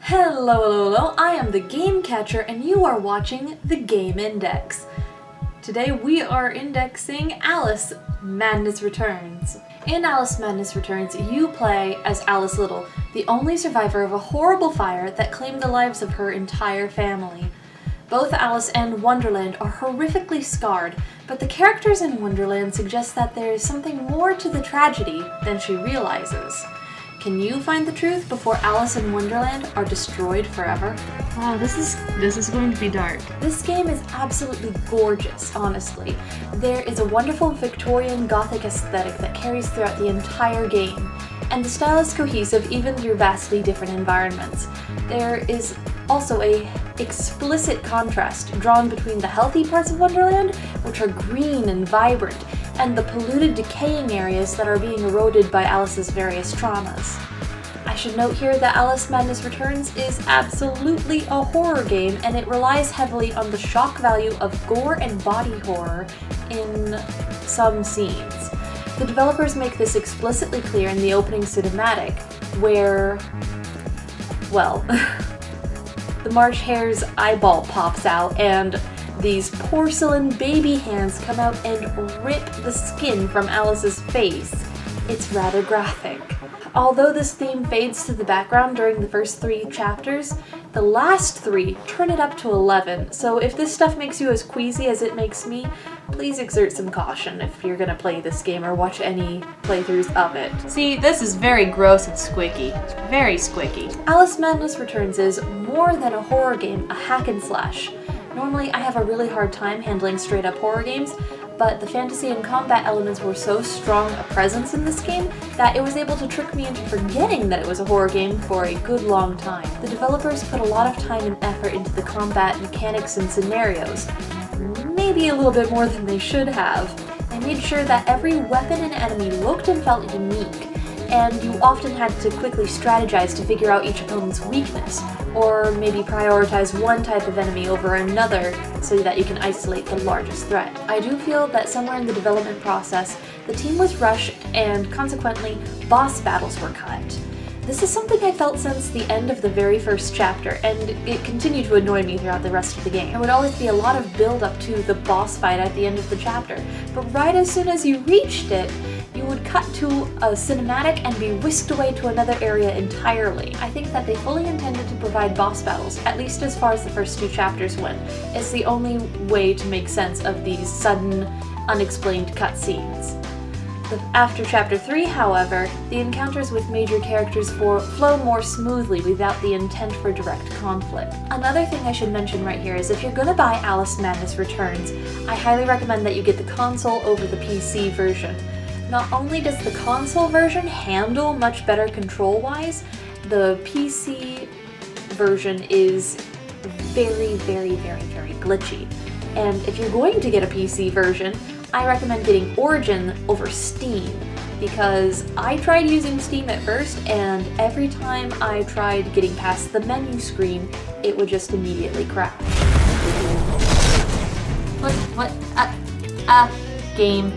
Hello, hello, hello, I am the Game Catcher and you are watching The Game Index. Today we are indexing Alice Madness Returns. In Alice Madness Returns, you play as Alice Liddell, the only survivor of a horrible fire that claimed the lives of her entire family. Both Alice and Wonderland are horrifically scarred, but the characters in Wonderland suggest that there is something more to the tragedy than she realizes. Can you find the truth before Alice and Wonderland are destroyed forever? Wow, this is going to be dark. This game is absolutely gorgeous, honestly. There is a wonderful Victorian Gothic aesthetic that carries throughout the entire game, and the style is cohesive even through vastly different environments. There is also a explicit contrast drawn between the healthy parts of Wonderland, which are green and vibrant, and the polluted, decaying areas that are being eroded by Alice's various traumas. I should note here that Alice Madness Returns is absolutely a horror game, and it relies heavily on the shock value of gore and body horror in some scenes. The developers make this explicitly clear in the opening cinematic, where, well, the March Hare's eyeball pops out and these porcelain baby hands come out and rip the skin from Alice's face. It's rather graphic. Although this theme fades to the background during the first 3 chapters, the last 3 turn it up to 11, so if this stuff makes you as queasy as it makes me, please exert some caution if you're gonna play this game or watch any playthroughs of it. See, this is very gross and squicky. Very squicky. Alice Madness Returns is more than a horror game, a hack and slash. Normally I have a really hard time handling straight up horror games, but the fantasy and combat elements were so strong a presence in this game that it was able to trick me into forgetting that it was a horror game for a good long time. The developers put a lot of time and effort into the combat mechanics and scenarios, maybe a little bit more than they should have. They made sure that every weapon and enemy looked and felt unique, and you often had to quickly strategize to figure out each opponent's weakness, or maybe prioritize one type of enemy over another so that you can isolate the largest threat. I do feel that somewhere in the development process, the team was rushed and consequently boss battles were cut. This is something I felt since the end of the very first chapter, and it continued to annoy me throughout the rest of the game. There would always be a lot of build up to the boss fight at the end of the chapter, but right as soon as you reached it, you would cut to a cinematic and be whisked away to another area entirely. I think that they fully intended to provide boss battles, at least as far as the first 2 chapters went. It's the only way to make sense of these sudden, unexplained cutscenes. After Chapter 3, however, the encounters with major characters flow more smoothly without the intent for direct conflict. Another thing I should mention right here is if you're gonna buy Alice Madness Returns, I highly recommend that you get the console over the PC version. Not only does the console version handle much better control-wise, the PC version is very, very, very, very glitchy. And if you're going to get a PC version, I recommend getting Origin over Steam, because I tried using Steam at first, and every time I tried getting past the menu screen, it would just immediately crash. Game.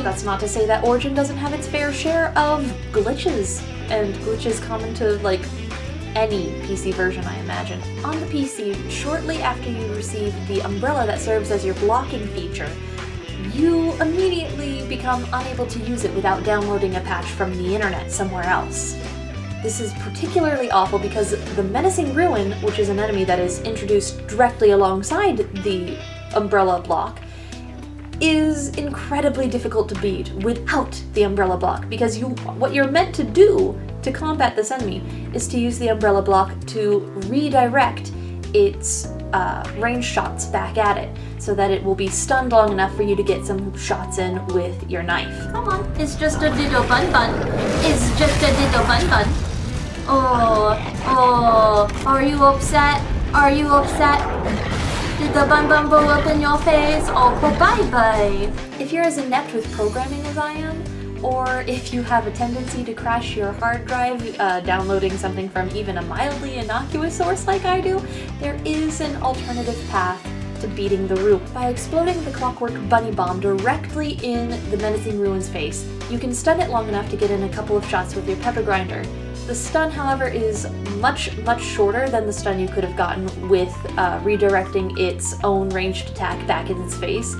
That's not to say that Origin doesn't have its fair share of glitches, and glitches common to, like, any PC version, I imagine. On the PC, shortly after you receive the umbrella that serves as your blocking feature, you immediately become unable to use it without downloading a patch from the internet somewhere else. This is particularly awful because the menacing ruin, which is an enemy that is introduced directly alongside the umbrella block, is incredibly difficult to beat without the umbrella block, because what you're meant to do to combat this enemy is to use the umbrella block to redirect its range shots back at it, so that it will be stunned long enough for you to get some shots in with your knife. Come on, it's just a little bun. It's just a little bun. Oh, are you upset? Are you upset? Did the bun blow up in your face? Oh, bye-bye. If you're as inept with programming as I am, or if you have a tendency to crash your hard drive downloading something from even a mildly innocuous source like I do, there is an alternative path to beating the room. By exploding the clockwork bunny bomb directly in the menacing ruin's face, you can stun it long enough to get in a couple of shots with your pepper grinder. The stun, however, is much shorter than the stun you could have gotten with redirecting its own ranged attack back in its face,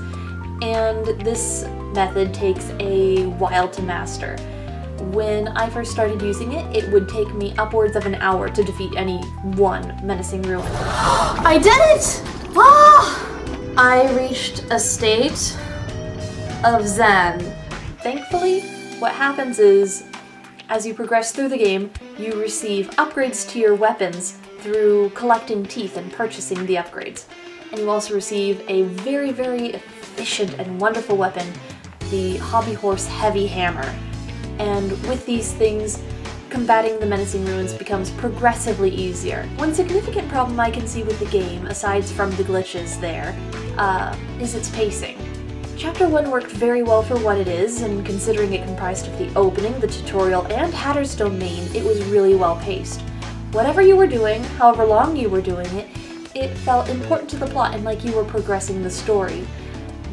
and this method takes a while to master. When I first started using it, it would take me upwards of an hour to defeat any one menacing ruin. I did it! Ah! I reached a state of zen. Thankfully, what happens is, as you progress through the game, you receive upgrades to your weapons through collecting teeth and purchasing the upgrades. And you also receive a very, very efficient and wonderful weapon, the Hobby Horse Heavy Hammer. And with these things, combating the menacing ruins becomes progressively easier. One significant problem I can see with the game, aside from the glitches there, is its pacing. Chapter 1 worked very well for what it is, and considering it comprised of the opening, the tutorial, and Hatter's Domain, it was really well paced. Whatever you were doing, however long you were doing it, it felt important to the plot and like you were progressing the story.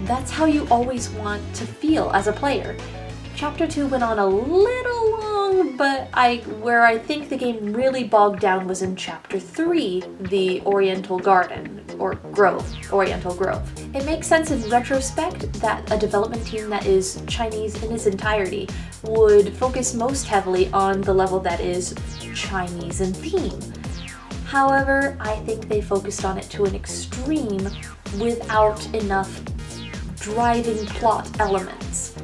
That's how you always want to feel as a player. Chapter 2 went on a little long, but where I think the game really bogged down was in Chapter 3, the Oriental Garden, or Grove, Oriental Grove. It makes sense in retrospect that a development team that is Chinese in its entirety would focus most heavily on the level that is Chinese in theme. However, I think they focused on it to an extreme without enough driving plot elements.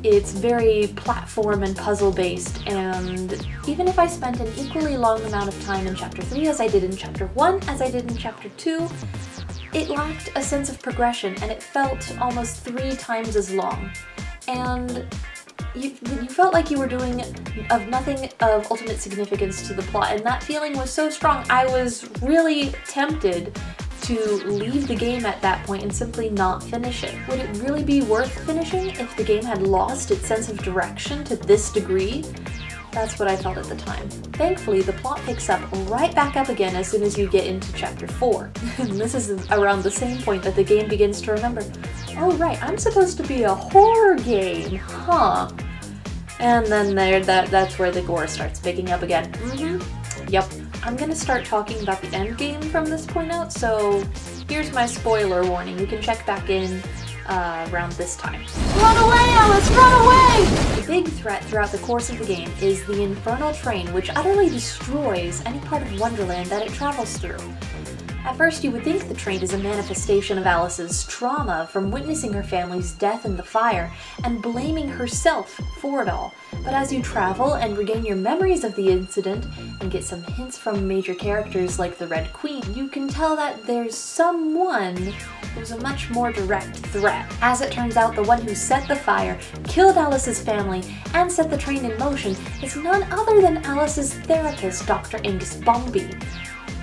It's very platform and puzzle based, and even if I spent an equally long amount of time in Chapter 3 as I did in Chapter 1, as I did in Chapter 2, it lacked a sense of progression, and it felt almost 3 times as long. And you felt like you were doing of nothing of ultimate significance to the plot, and that feeling was so strong, I was really tempted to leave the game at that point and simply not finish it. Would it really be worth finishing if the game had lost its sense of direction to this degree? That's what I felt at the time. Thankfully, the plot picks up right back up again as soon as you get into Chapter 4. And this is around the same point that the game begins to remember, oh right, I'm supposed to be a horror game, huh? And then that's where the gore starts picking up again. Yep. I'm gonna start talking about the end game from this point out, so here's my spoiler warning. You can check back in around this time. Run away, Alice! Run away! The big threat throughout the course of the game is the infernal train, which utterly destroys any part of Wonderland that it travels through. At first, you would think the train is a manifestation of Alice's trauma from witnessing her family's death in the fire and blaming herself for it all. But as you travel and regain your memories of the incident and get some hints from major characters like the Red Queen, you can tell that there's someone who's a much more direct threat. As it turns out, the one who set the fire, killed Alice's family, and set the train in motion is none other than Alice's therapist, Dr. Angus Bumby.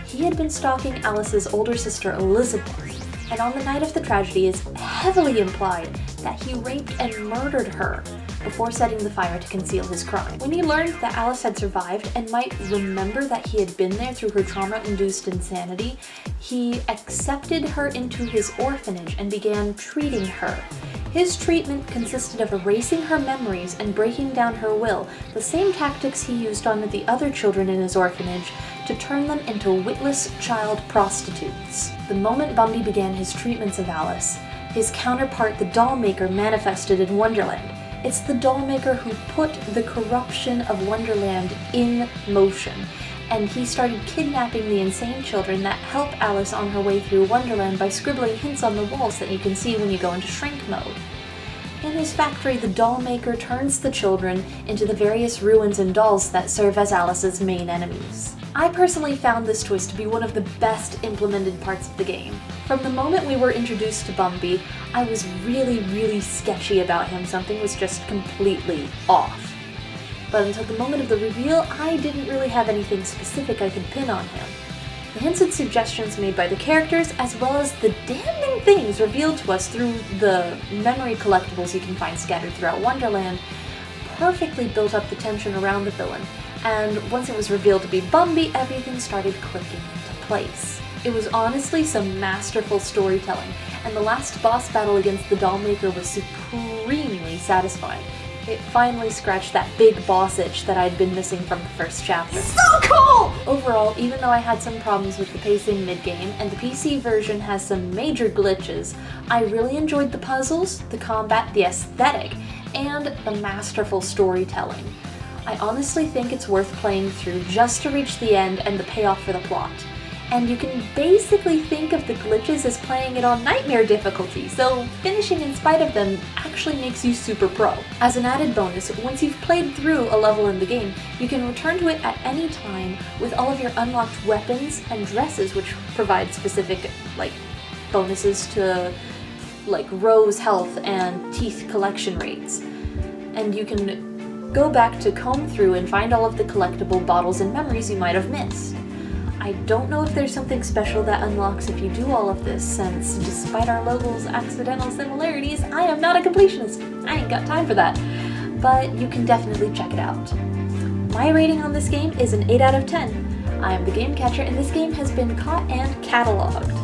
He had been stalking Alice's older sister Elizabeth, and on the night of the tragedy is heavily implied that he raped and murdered her before setting the fire to conceal his crime. When he learned that Alice had survived and might remember that he had been there through her trauma-induced insanity, he accepted her into his orphanage and began treating her. His treatment consisted of erasing her memories and breaking down her will, the same tactics he used on the other children in his orphanage to turn them into witless child prostitutes. The moment Bumby began his treatments of Alice, his counterpart, the doll maker, manifested in Wonderland. It's the doll maker who put the corruption of Wonderland in motion, and he started kidnapping the insane children that help Alice on her way through Wonderland by scribbling hints on the walls that you can see when you go into shrink mode. In his factory, the doll maker turns the children into the various ruins and dolls that serve as Alice's main enemies. I personally found this choice to be one of the best implemented parts of the game. From the moment we were introduced to Bumby, I was really sketchy about him. Something was just completely off. But until the moment of the reveal, I didn't really have anything specific I could pin on him. The hints and suggestions made by the characters, as well as the damning things revealed to us through the memory collectibles you can find scattered throughout Wonderland, perfectly built up the tension around the villain. And once it was revealed to be Bumby, everything started clicking into place. It was honestly some masterful storytelling, and the last boss battle against the doll maker was supremely satisfying. It finally scratched that big boss itch that I'd been missing from the first chapter. So cool! Overall, even though I had some problems with the pacing mid-game, and the PC version has some major glitches, I really enjoyed the puzzles, the combat, the aesthetic, and the masterful storytelling. I honestly think it's worth playing through just to reach the end and the payoff for the plot. And you can basically think of the glitches as playing it on nightmare difficulty, so finishing in spite of them actually makes you super pro. As an added bonus, once you've played through a level in the game, you can return to it at any time with all of your unlocked weapons and dresses, which provide specific, bonuses to, Rose health and teeth collection rates. And you can go back to comb through and find all of the collectible bottles and memories you might have missed. I don't know if there's something special that unlocks if you do all of this, since despite our logos' accidental similarities, I am not a completionist. I ain't got time for that. But you can definitely check it out. My rating on this game is an 8 out of 10. I am the Game Catcher, and this game has been caught and cataloged.